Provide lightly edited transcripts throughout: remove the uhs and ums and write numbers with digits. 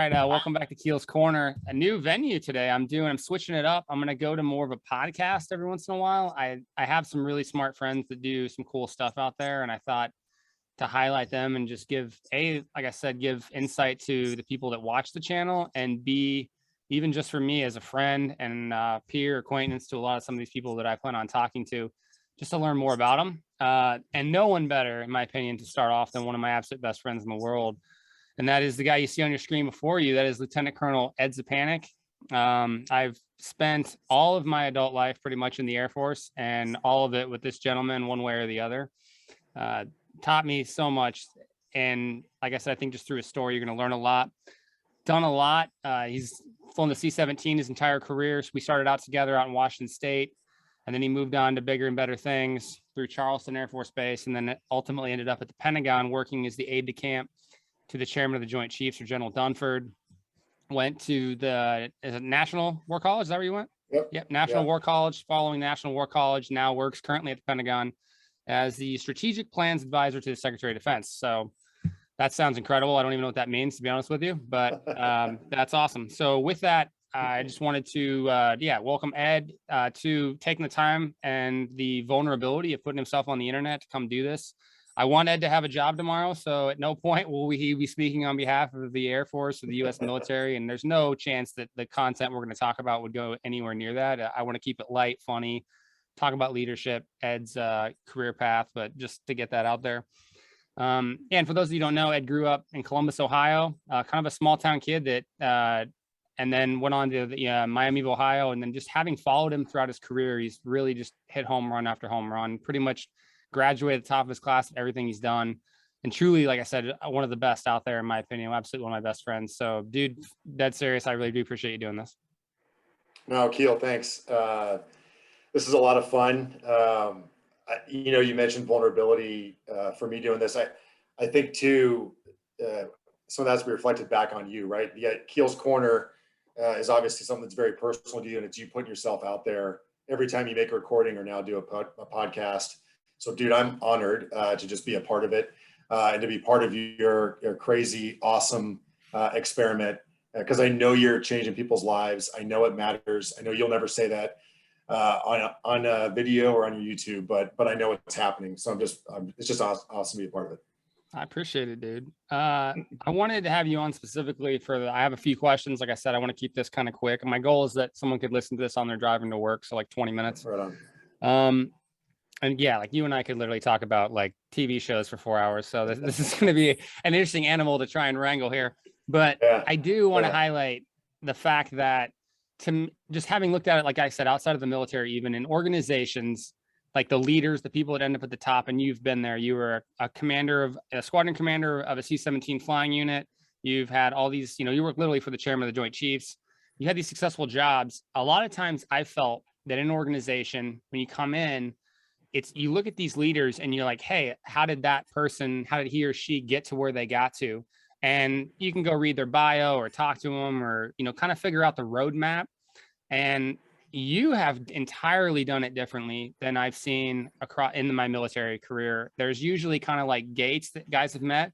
All right, welcome back to Keel's Corner. A new venue today. I'm switching it up. I'm going to go to more of a podcast every once in a while. I have some really smart friends that do some cool stuff out there, and I thought to highlight them and just give like I said, give insight to the people that watch the channel, and B, even just for me as a friend and peer acquaintance to a lot of some of these people that I plan on talking to, just to learn more about them. And no one better, in my opinion, to start off than one of my absolute best friends in the world. And that is the guy you see on your screen before you. That is Lieutenant Colonel Ed Szczepanik. I've spent all of my adult life pretty much in the Air Force, and all of it with this gentleman one way or the other. Taught me so much. And like I said, I think just through his story, you're going to learn a lot. Done a lot. He's flown the C-17 his entire career. So we started out together out in Washington State, and then he moved on to bigger and better things through Charleston Air Force Base, and then ultimately ended up at the Pentagon working as the aide de camp to the chairman of the Joint Chiefs, or General Dunford. Went to the National War College. Is that where you went? Yep. National War College. Following National War College, now works currently at the Pentagon as the Strategic Plans Advisor to the Secretary of Defense. So that sounds incredible. I don't even know what that means, to be honest with you, but that's awesome. So with that, I just wanted to, welcome Ed to taking the time and the vulnerability of putting himself on the internet to come do this. I want Ed to have a job tomorrow, so at no point will he be speaking on behalf of the Air Force or the U.S. military, and there's no chance that the content we're going to talk about would go anywhere near that. I want to keep it light, funny, talk about leadership, Ed's career path, but just to get that out there. And for those of you who don't know, Ed grew up in Columbus, Ohio, kind of a small town kid that, and then went on to the, Miami, Ohio, and then just having followed him throughout his career, he's really just hit home run after home run, pretty much graduated at the top of his class, everything he's done. And truly, like I said, one of the best out there, in my opinion, absolutely one of my best friends. So dude, dead serious. I really do appreciate you doing this. No, Keel, thanks. This is a lot of fun. You mentioned vulnerability for me doing this. I think too, some of that's be reflected back on you, right? Yeah, Keel's Corner is obviously something that's very personal to you, and it's you putting yourself out there every time you make a recording or now do a podcast. So dude, I'm honored to just be a part of it and to be part of your crazy, awesome experiment, because I know you're changing people's lives. I know it matters. I know you'll never say that on a video or on your YouTube, but I know it's happening. So it's just awesome to be a part of it. I appreciate it, dude. I wanted to have you on specifically I have a few questions. Like I said, I want to keep this kind of quick. My goal is that someone could listen to this on their driving to work. So like 20 minutes. Right on. And yeah, like you and I could literally talk about like TV shows for 4 hours. So this is going to be an interesting animal to try and wrangle here. But yeah, I do want to highlight the fact that just having looked at it, like I said, outside of the military, even in organizations, like the leaders, the people that end up at the top, and you've been there, you were a squadron commander of a C-17 flying unit. You've had all these, you work literally for the chairman of the Joint Chiefs. You had these successful jobs. A lot of times I felt that in an organization, when you come in, you look at these leaders and you're like, hey, how did he or she get to where they got to? And you can go read their bio or talk to them or, kind of figure out the roadmap. And you have entirely done it differently than I've seen in my military career. There's usually kind of like gates that guys have met,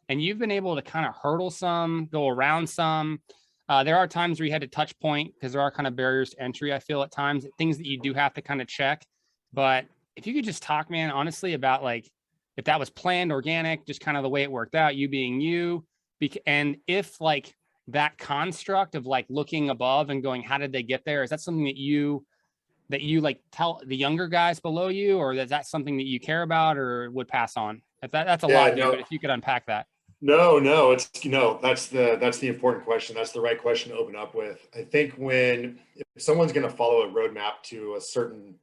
and you've been able to kind of hurdle some, go around some. There are times where you had to touch point because there are kind of barriers to entry, I feel at times, things that you do have to kind of check. But if you could just talk, man, honestly, about like, if that was planned, organic, just kind of the way it worked out, you being you, and if like that construct of like looking above and going, how did they get there? Is that something that you like tell the younger guys below you, or is that something that you care about or would pass on? If that's a lot, but if you could unpack that. No, that's the important question. That's the right question to open up with. I think if someone's going to follow a roadmap to a certain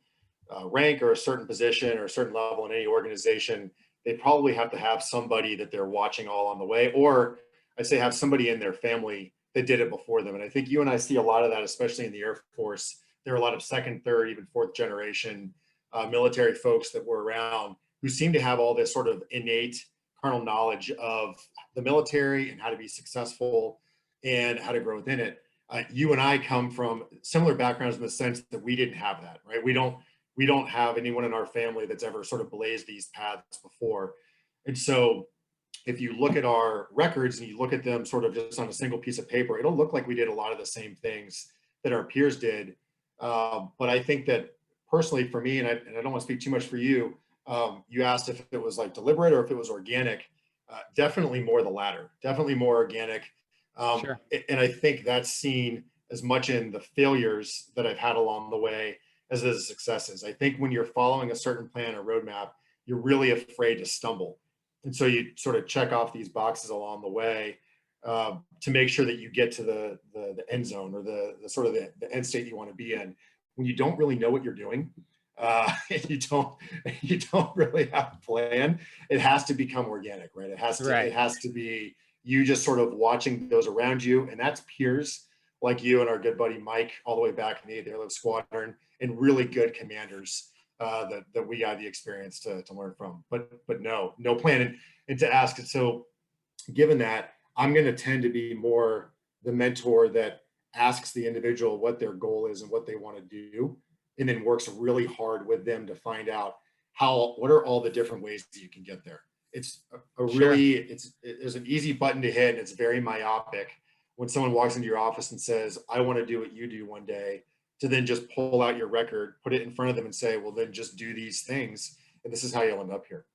rank or a certain position or a certain level in any organization, they probably have to have somebody that they're watching all on the way, or I'd say have somebody in their family that did it before them. And I think you and I see a lot of that, especially in the Air Force. There are a lot of second, third, even fourth generation military folks that were around who seem to have all this sort of innate carnal knowledge of the military and how to be successful and how to grow within it. You and I come from similar backgrounds in the sense that we didn't have that, right? We don't have anyone in our family that's ever sort of blazed these paths before. And so if you look at our records and you look at them sort of just on a single piece of paper, it'll look like we did a lot of the same things that our peers did. But I think that personally for me, and I don't want to speak too much for you, you asked if it was like deliberate or if it was organic. Definitely more the latter, definitely more organic. Sure. And I think that's seen as much in the failures that I've had along the way as the successes. I think when you're following a certain plan or roadmap, you're really afraid to stumble. And so you sort of check off these boxes along the way to make sure that you get to the end zone or the sort of the end state you want to be in. When you don't really know what you're doing, and you don't really have a plan, it has to become organic, right? It has to be you just sort of watching those around you, and that's peers like you and our good buddy Mike, all the way back in the Aide Squadron, and really good commanders that we got the experience to learn from. But no plan. And to ask it, so given that, I'm going to tend to be more the mentor that asks the individual what their goal is and what they want to do, and then works really hard with them to find out what are all the different ways that you can get there. It's there's an easy button to hit, and it's very myopic when someone walks into your office and says, I want to do what you do one day, to then just pull out your record, put it in front of them and say, well, then just do these things. And this is how you'll end up here.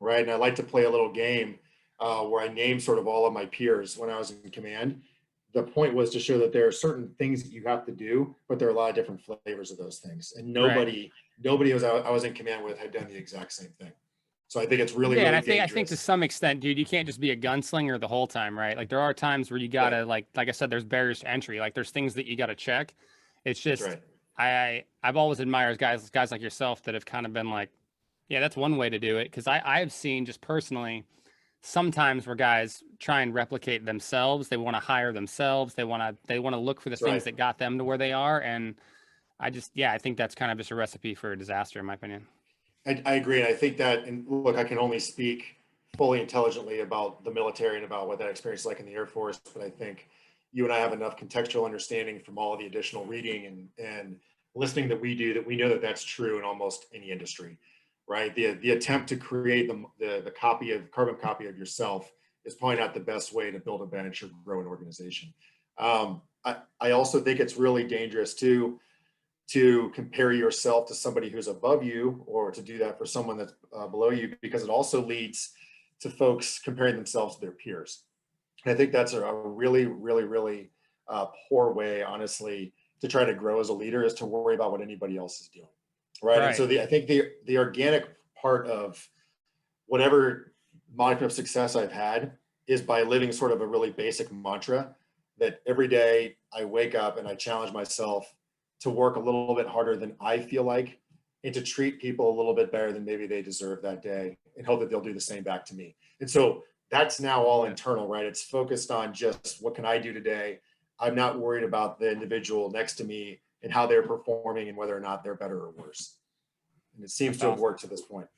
Right. And I like to play a little game where I name sort of all of my peers when I was in command. The point was to show that there are certain things that you have to do, but there are a lot of different flavors of those things. And nobody I was in command with had done the exact same thing. So I think it's really, and really I think to some extent, dude, you can't just be a gunslinger the whole time, right? Like there are times where you gotta like I said, there's barriers to entry. Like there's things that you gotta check. It's just I've always admired guys like yourself that have kind of been like, yeah, that's one way to do it. Because I have seen just personally sometimes where guys try and replicate themselves. They want to hire themselves. They want to look for the things that got them to where they are. And I think that's kind of just a recipe for a disaster, in my opinion. I agree. And I think that, and look, I can only speak fully intelligently about the military and about what that experience is like in the Air Force. But I think you and I have enough contextual understanding from all of the additional reading and listening that we do, that we know that that's true in almost any industry, right? The attempt to create the carbon copy of yourself is probably not the best way to build a bench or grow an organization. I also think it's really dangerous to compare yourself to somebody who's above you, or to do that for someone that's below you, because it also leads to folks comparing themselves to their peers. And I think that's a really, really, really poor way, honestly, to try to grow as a leader, is to worry about what anybody else is doing, right? And so I think the organic part of whatever modicum of success I've had is by living sort of a really basic mantra that every day I wake up and I challenge myself to work a little bit harder than I feel like, and to treat people a little bit better than maybe they deserve that day, and hope that they'll do the same back to me. And so that's now all internal, right? It's focused on just what can I do today? I'm not worried about the individual next to me and how they're performing and whether or not they're better or worse. And it seems to have worked to this point.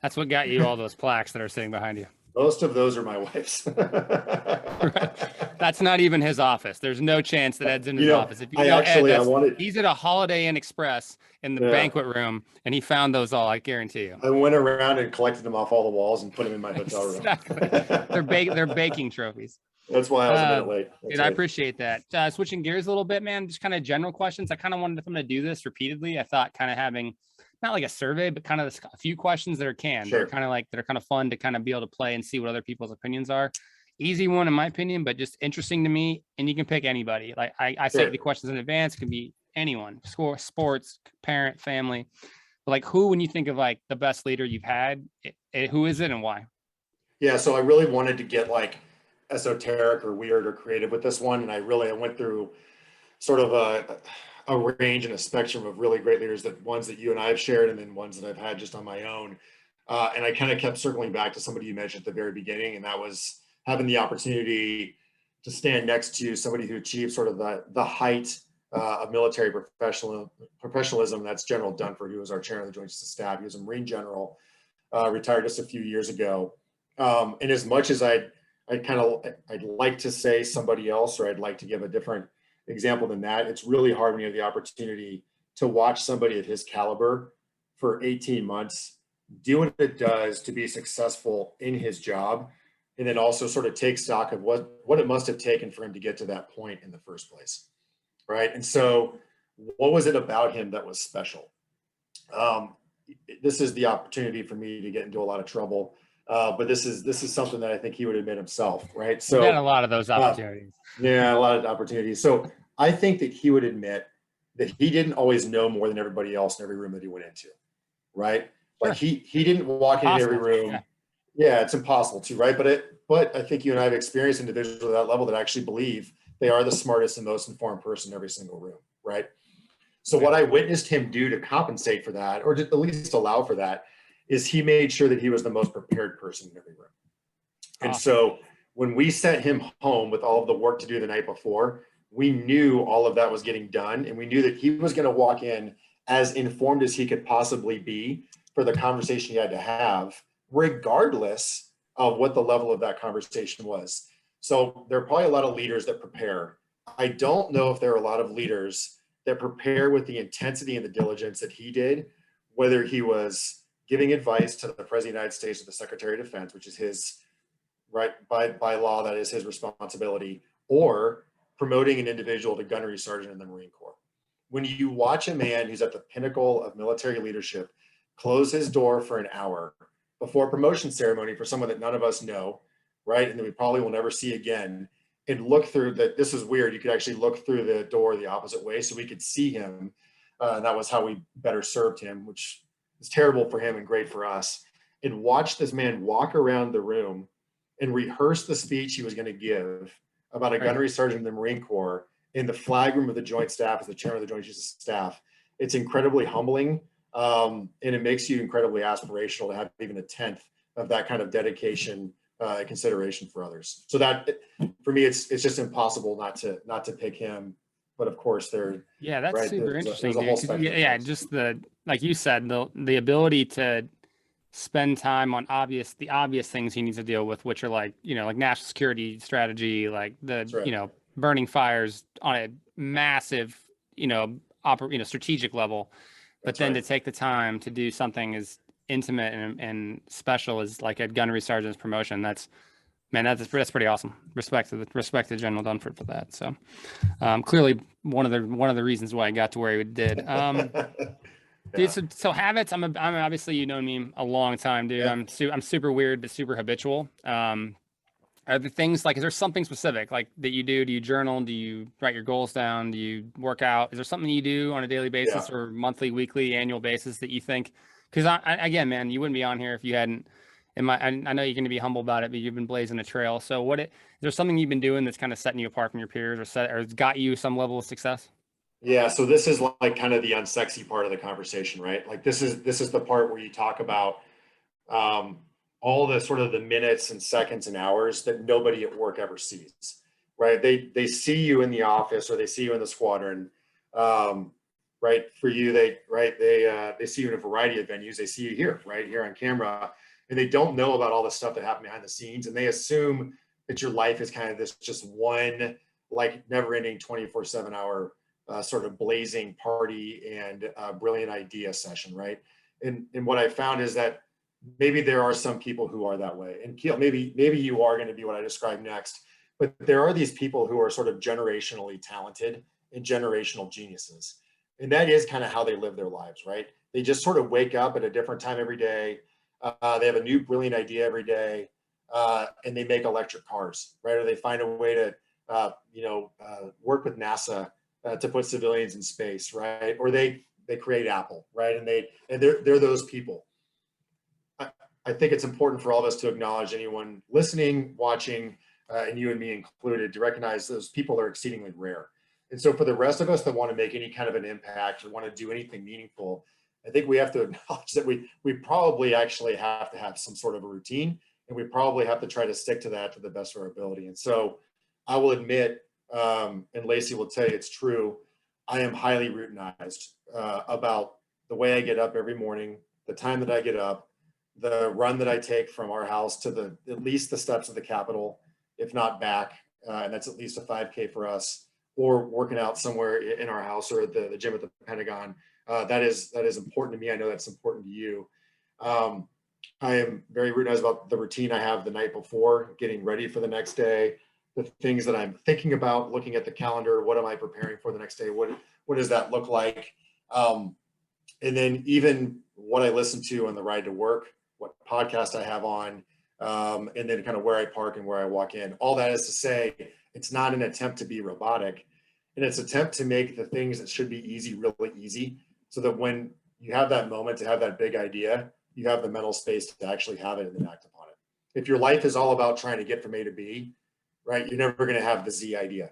That's what got you all those plaques that are sitting behind you. Most of those are my wife's. Right. That's not even his office. There's no chance that Ed's in his office. If you know Ed, he's at a Holiday Inn Express in the banquet room, and he found those all, I guarantee you. I went around and collected them off all the walls and put them in my hotel room. Exactly. They're baking trophies. That's why I was a minute late. Dude, I appreciate that. Switching gears a little bit, man, just kind of general questions. I kind of wanted them to do this repeatedly. I thought kind of having not like a survey, but kind of a few questions that are canned. Sure. They're kind of fun to kind of be able to play and see what other people's opinions are. Easy one in my opinion, but just interesting to me. And you can pick anybody. Like I say the questions in advance, it can be anyone, sports, parent, family. But like who, when you think of like the best leader you've had, who is it and why? Yeah, so I really wanted to get like esoteric or weird or creative with this one. And I went through sort of a range and a spectrum of really great leaders, that ones that you and I have shared, and then ones that I've had just on my own. And I kind of kept circling back to somebody you mentioned at the very beginning, and that was having the opportunity to stand next to somebody who achieved sort of the height of military professionalism. That's General Dunford, who was our chairman of the Joint Chiefs of Staff. He was a Marine general, retired just a few years ago. And as much as I'd like to say somebody else, or I'd like to give a different example than that, it's really hard when you have the opportunity to watch somebody of his caliber for 18 months do what it does to be successful in his job, and then also sort of take stock of what it must have taken for him to get to that point in the first place, right? And so, what was it about him that was special? This is the opportunity for me to get into a lot of trouble, but this is something that I think he would admit himself, right? We've had a So, lot of those opportunities. yeah, a lot of opportunities. So I think that he would admit that he didn't always know more than everybody else in every room that he went into, right? Like Sure. he didn't walk into every Possible. room. Yeah, it's impossible to, right? But I think you and I have experienced individuals at that level that actually believe they are the smartest and most informed person in every single room, right? So what I witnessed him do to compensate for that, or to at least allow for that, is he made sure that he was the most prepared person in every room. And Awesome. so when we sent him home with all of the work to do the night before, we knew all of that was getting done, and we knew that he was going to walk in as informed as he could possibly be for the conversation he had to have, regardless of what the level of that conversation was. So there are probably a lot of leaders that prepare. I don't know if there are a lot of leaders that prepare with the intensity and the diligence that he did, whether he was giving advice to the President of the United States or the Secretary of Defense, which is his right by law, that is his responsibility, or promoting an individual to gunnery sergeant in the Marine Corps. When you watch a man who's at the pinnacle of military leadership close his door for an hour before a promotion ceremony for someone that none of us know, right, and that we probably will never see again, and look through that, this is weird, you could actually look through the door the opposite way so we could see him, and that was how we better served him, which is terrible for him and great for us, and watch this man walk around the room and rehearse the speech he was going to give about a gunnery sergeant in the Marine Corps in the flag room of the Joint Staff as the chairman of the Joint Chiefs of Staff. It's incredibly humbling, and it makes you incredibly aspirational to have even a tenth of that kind of dedication and consideration for others. So that, for me, it's just impossible not to pick him. But of course, That's right, super interesting, there's a whole dude. spectrum. Yeah, just like you said, the ability to spend time on the obvious things he needs to deal with, which are like, like national security strategy, like Right. burning fires on a massive, strategic level. But That's then right. to take the time to do something as intimate and special as like a gunnery sergeant's promotion, that's pretty awesome. Respect to General Dunford for that. So clearly one of the reasons why I got to where he did. Dude, Yeah. so habits. I'm obviously, you know me a long time, dude. Yeah. I'm super weird but super habitual. Are the things like, is there something specific like that you do? Do you journal? Do you write your goals down? Do you work out? Is there something you do on a daily Yeah. basis or monthly, weekly, annual basis that you think? Because again, man, you wouldn't be on here if you hadn't. I know you're going to be humble about it, but you've been blazing a trail. So is there something you've been doing that's kind of setting you apart from your peers, or has got you some level of success? Yeah, so this is like kind of the unsexy part of the conversation, right? Like this is the part where you talk about um, all the sort of the minutes and seconds and hours that nobody at work ever sees, right? They see you in the office or they see you in the squadron, um, right? For you, they see you in a variety of venues. They see you here, right here on camera, and they don't know about all the stuff that happened behind the scenes, and they assume that your life is kind of this just one like never-ending 24/7 hour sort of blazing party and brilliant idea session, right? And what I found is that maybe there are some people who are that way. And Keel, maybe you are going to be what I describe next. But there are these people who are sort of generationally talented and generational geniuses. And that is kind of how they live their lives, right? They just sort of wake up at a different time every day. They have a new brilliant idea every day, and they make electric cars, right? Or they find a way to, work with NASA to put civilians in space, right? Or they create Apple, right? And they're those people. I think it's important for all of us to acknowledge anyone listening, watching, and you and me included, to recognize those people are exceedingly rare. And so for the rest of us that want to make any kind of an impact or want to do anything meaningful, I think we have to acknowledge that we probably actually have to have some sort of a routine, and we probably have to try to stick to that to the best of our ability. And so I will admit, and Lacey will tell you it's true, I am highly routinized about the way I get up every morning, the time that I get up, the run that I take from our house to at least the steps of the Capitol, if not back, and that's at least a 5K for us, or working out somewhere in our house or at the gym at the Pentagon. That is important to me. I know that's important to you. I am very routinized about the routine I have the night before, getting ready for the next day, the things that I'm thinking about, looking at the calendar. What am I preparing for the next day? What does that look like? And then even what I listen to on the ride to work, what podcast I have on, and then kind of where I park and where I walk in. All that is to say, it's not an attempt to be robotic, and it's an attempt to make the things that should be easy really easy, so that when you have that moment to have that big idea, you have the mental space to actually have it and then act upon it. If your life is all about trying to get from A to B, right, you're never going to have the Z idea,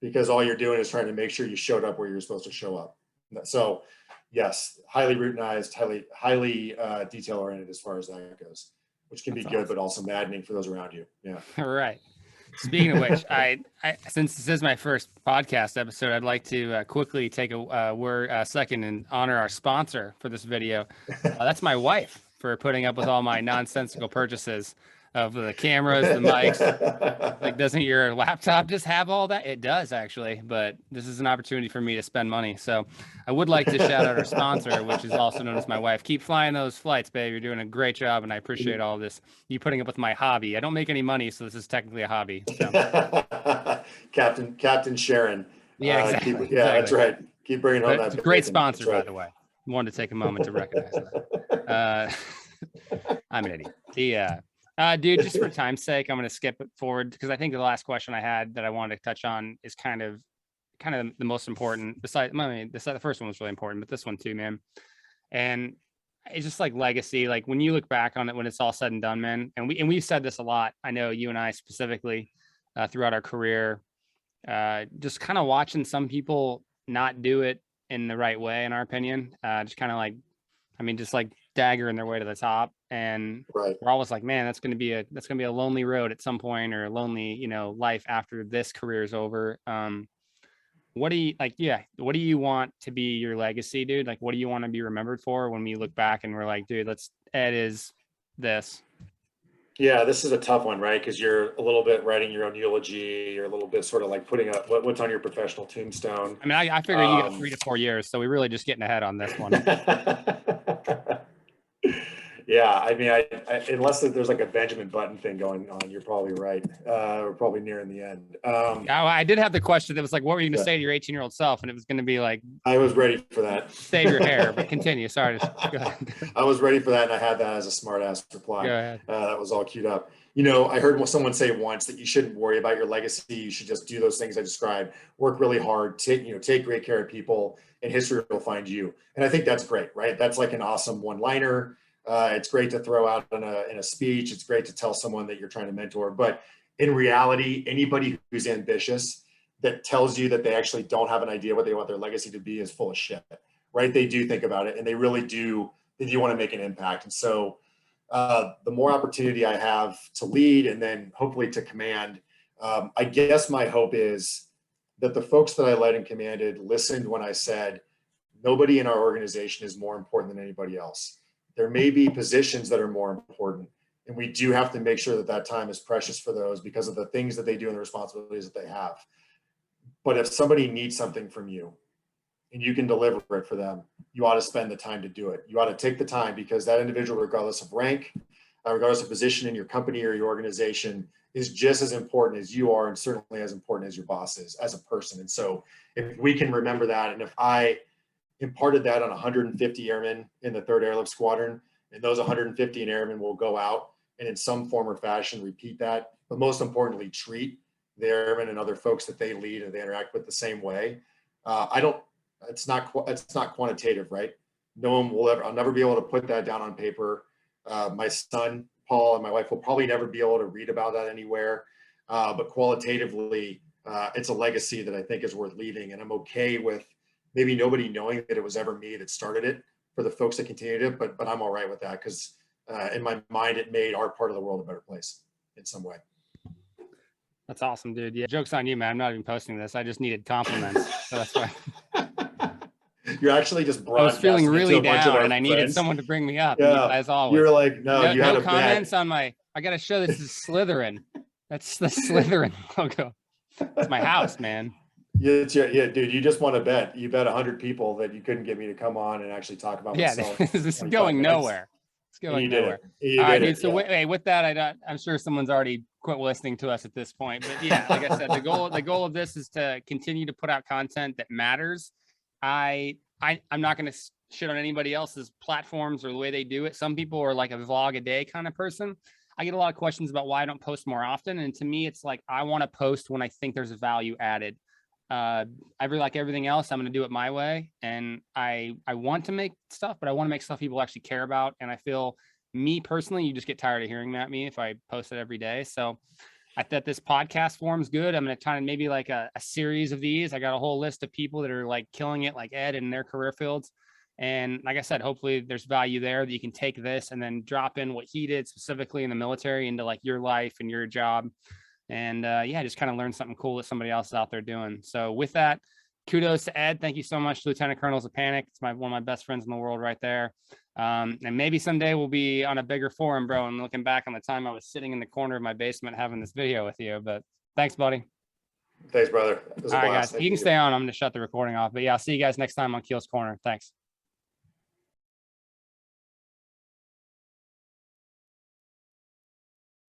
because all you're doing is trying to make sure you showed up where you're supposed to show up. So yes, highly routinized, highly detail oriented as far as that goes, which can be good, but also maddening for those around you. Yeah. All right. Speaking of which, I since this is my first podcast episode, I'd like to quickly take a second and honor our sponsor for this video. That's my wife, for putting up with all my nonsensical purchases of the cameras, the mics. Like, doesn't your laptop just have all that? It does, actually, but this is an opportunity for me to spend money. So I would like to shout out our sponsor, which is also known as my wife. Keep flying those flights, babe. You're doing a great job, and I appreciate all this. You putting up with my hobby. I don't make any money, so this is technically a hobby. So. Captain Sharon. Yeah, exactly. Exactly. That's right. Keep bringing home that. It's a great sponsor, by the way. Wanted to take a moment to recognize that. I'm an idiot. Dude, just for time's sake, I'm going to skip it forward, because I think the last question I had that I wanted to touch on is kind of the most important. Besides, the first one was really important, but this one too, man. And it's just like legacy. Like, when you look back on it, when it's all said and done, man, and we've said this a lot. I know you and I specifically throughout our career, just kind of watching some people not do it in the right way, in our opinion, just kind of like, just like daggering their way to the top. And right. We're always like, man, that's going to be a lonely road at some point, or a lonely, life after this career is over. What do you like? Yeah. What do you want to be your legacy, dude? Like, what do you want to be remembered for when we look back and we're like, dude, Ed is this? Yeah, this is a tough one, right? Because you're a little bit writing your own eulogy. You're a little bit sort of like putting up what's on your professional tombstone. I figure you got 3 to 4 years, so we're really just getting ahead on this one. Yeah, unless there's like a Benjamin Button thing going on, you're probably right. We're probably nearing the end. I did have the question that was like, what were you going to say to your 18-year-old self? And it was going to be like, I was ready for that. Save your hair, but continue. Sorry. Go ahead. I was ready for that, and I had that as a smart ass reply. Go ahead. That was all queued up. I heard someone say once that you shouldn't worry about your legacy. You should just do those things I described. Work really hard. Take great care of people, and history will find you. And I think that's great, right? That's like an awesome one-liner. It's great to throw out in a speech. It's great to tell someone that you're trying to mentor. But in reality, anybody who's ambitious that tells you that they actually don't have an idea what they want their legacy to be is full of shit, right? They do think about it, and they really do. They do want to make an impact. And so the more opportunity I have to lead and then hopefully to command, I guess my hope is that the folks that I led and commanded listened when I said, nobody in our organization is more important than anybody else. There may be positions that are more important, and we do have to make sure that time is precious for those because of the things that they do and the responsibilities that they have. But if somebody needs something from you and you can deliver it for them, you ought to spend the time to do it. You ought to take the time, because that individual, regardless of rank, regardless of position in your company or your organization, is just as important as you are, and certainly as important as your boss is as a person. And so if we can remember that, and if I imparted that on 150 airmen in the 3rd Airlift Squadron, and those 150 airmen will go out and in some form or fashion repeat that, but most importantly, treat the airmen and other folks that they lead and they interact with the same way. It's not quantitative, right? I'll never be able to put that down on paper. My son, Paul, and my wife will probably never be able to read about that anywhere. But qualitatively, it's a legacy that I think is worth leaving. And I'm okay with maybe nobody knowing that it was ever me that started it, for the folks that continued it, but I'm all right with that, because in my mind, it made our part of the world a better place in some way. That's awesome, dude. Yeah, joke's on you, man. I'm not even posting this. I just needed compliments, so that's why. You're actually just I was feeling really down, and I needed someone to bring me up. Yeah, as always. You're like, no, you had no a comments bet. on my. I got to show this is Slytherin. That's the Slytherin logo. It's my house, man. Yeah, dude, you just want to bet. You bet 100 people that you couldn't get me to come on and actually talk about myself. This is going nowhere. It's going You did nowhere. it. You All right, did dude. it. So Yeah. wait, with that, I'm sure someone's already quit listening to us at this point. But yeah, like I said, the goal of this is to continue to put out content that matters. I'm not going to shit on anybody else's platforms or the way they do it. Some people are like a vlog a day kind of person. I get a lot of questions about why I don't post more often. And to me, it's like, I want to post when I think there's a value added. Like everything else, I'm going to do it my way. And I want to make stuff, but I want to make stuff people actually care about. And I feel, me personally, you just get tired of hearing at me if I post it every day. So I thought this podcast form's good. I'm going to try and maybe like a series of these. I got a whole list of people that are like killing it, like Ed, in their career fields. And like I said, hopefully there's value there that you can take this and then drop in what he did specifically in the military into like your life and your job. And yeah, just kind of learn something cool that somebody else is out there doing. So with that, kudos to Ed. Thank you so much, Lieutenant Colonel Szczepanik. It's one of my best friends in the world right there. And maybe someday we'll be on a bigger forum, bro, and looking back on the time I was sitting in the corner of my basement having this video with you. But thanks, buddy. Thanks, brother. It was a All right, blast. guys, you can stay on. I'm going to shut the recording off. But yeah, I'll see you guys next time on Keel's Corner. Thanks.